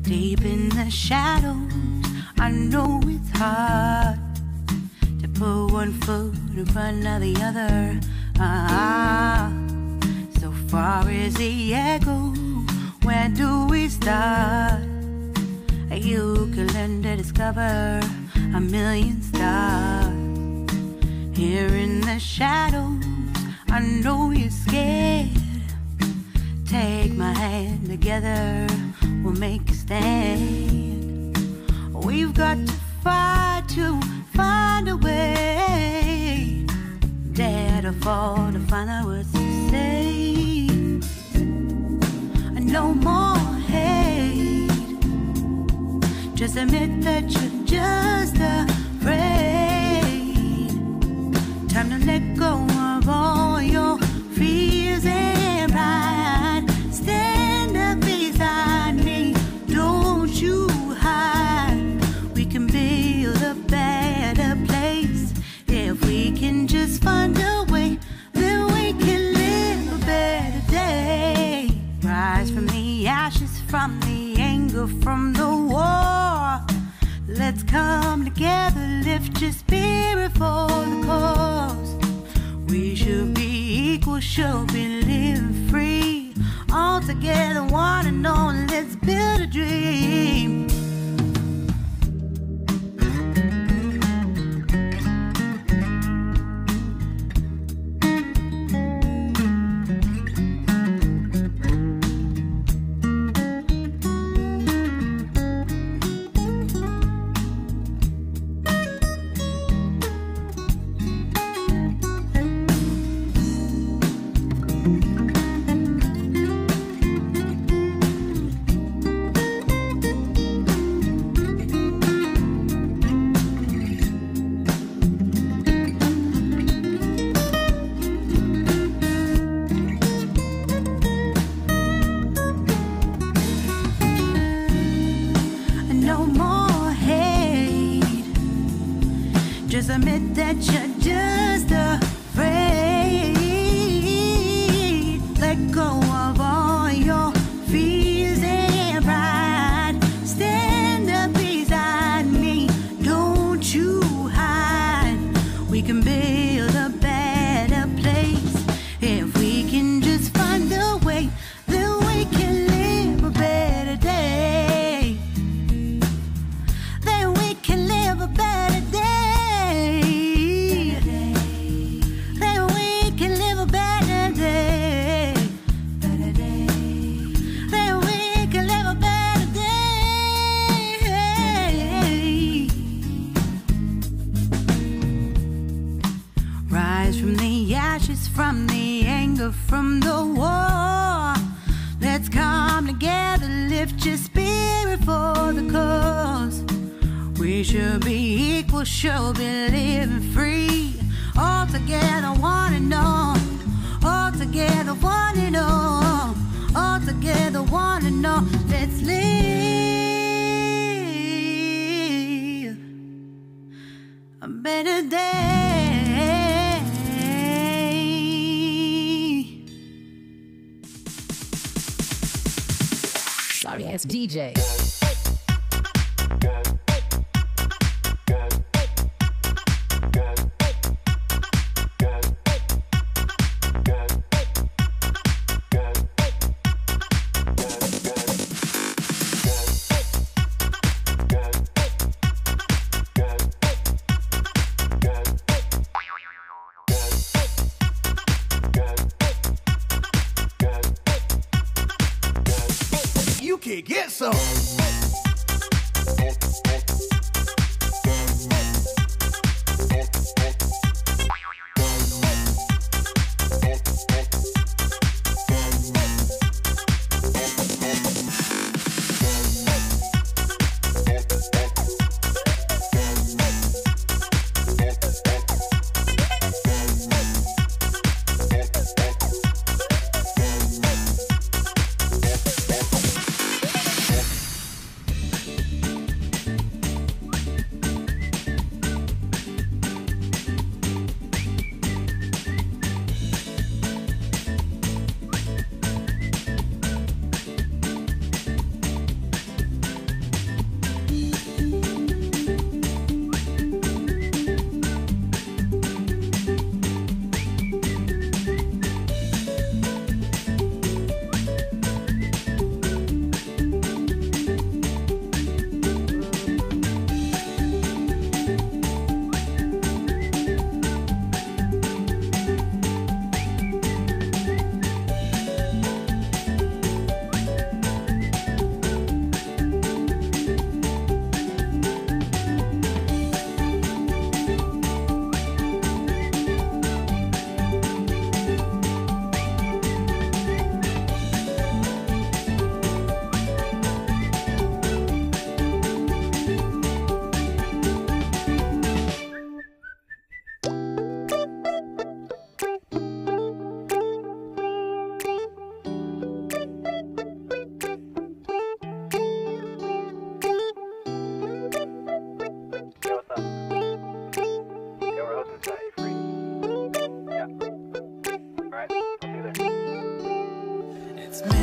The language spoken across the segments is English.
Deep in the shadows, I know it's hard to put one foot in front of the other. So far as the echo, where do we start? You can learn to discover a million stars. Here in the shadows, I know you're scared. Take my hand, together we'll make a stand. We've got to fight to find a way. Dare to fall to find out what to say. No more hate. Just admit that you're just afraid. Time to let go of all your fears and pride. Stand up beside me, don't you hide. We can build a better place. If we can just find a way, then we can live a better day. Rise from the ashes, from the anger, from the war. Let's come together, lift your spirit for the cause. We should be equal, should be living free. All together, one and all, let's build a dream. Just admit that you're just afraid. Let go of all your fears and pride. Stand up beside me, don't you hide. We can build a better place. If we can just find a way, then we can live a better day. Then we can live a better day. From the anger, from the war. Let's come together, lift your spirit for the cause. We should be equal, should be living free. All together, one and all. All together, one and all. All together, one and all. Let's live a better day. Sorry ass DJ. You can get some.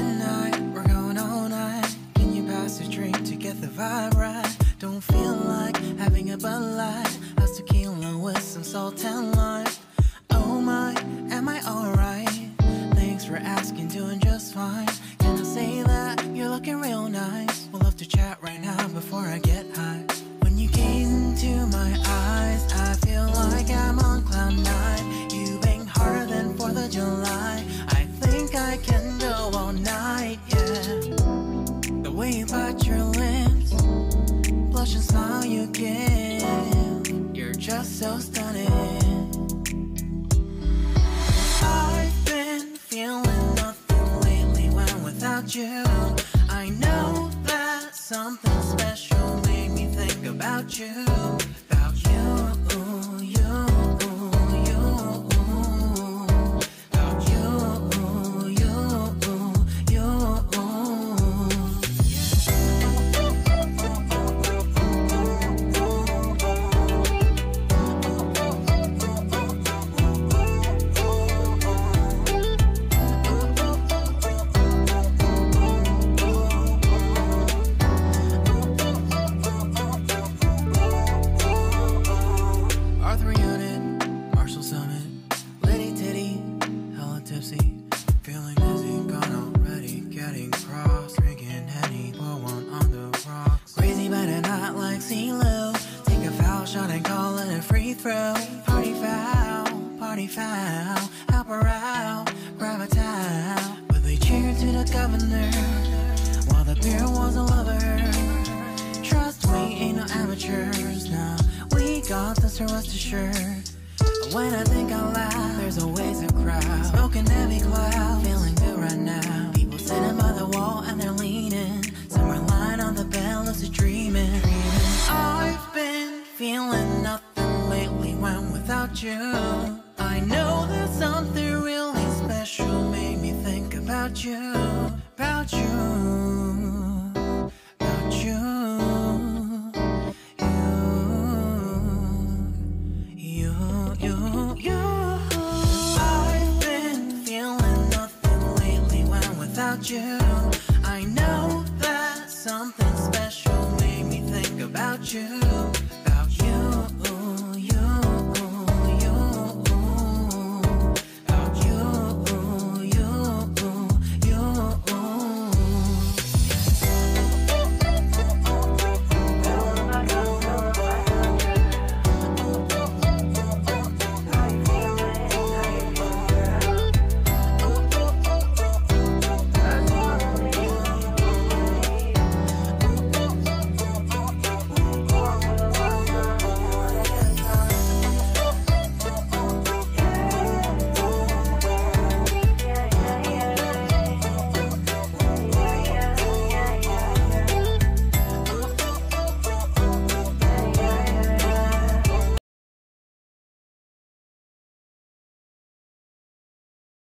midnight, we're going all night. Can you pass a drink to get the vibe right? Don't feel like having a Bud Light. How's tequila with some salt and lime? Oh my, am I alright? Thanks for asking, doing just fine. Can I say that you're looking real nice? We'll love to chat right now before I get high. When you gaze into my eyes, I feel like I'm on cloud nine. You bang harder than 4th of July. I think I can go all night, yeah. The way you bite your lips, blush and smile you give, you're just so stunning. I've been feeling nothing lately when without you. I know that something special made me think about you. About you, you, you. About you, you, you. Arthur Unit, Marshall Summit, Liddy Titty, hella tipsy, feeling dizzy, gone already, getting cross, drinking Henny, pour one on the rocks. Crazy but not like CeeLo, take a foul shot and call it a free throw. Party foul, help her out, grab a towel. But they cheered to the governor, while the beer was a lover. Trust we ain't no amateurs, now we got this, so rest assured. When I think out loud, there's always a crowd, smoking heavy cloud, feeling good right now. People sitting by the wall and they're leaning, some are lying on the bed, lucid dreaming. I've been feeling nothing lately when without you. I know that something really special made me think about you, about you, about you. I've been feeling nothing lately when without you. I know that something special made me think about you.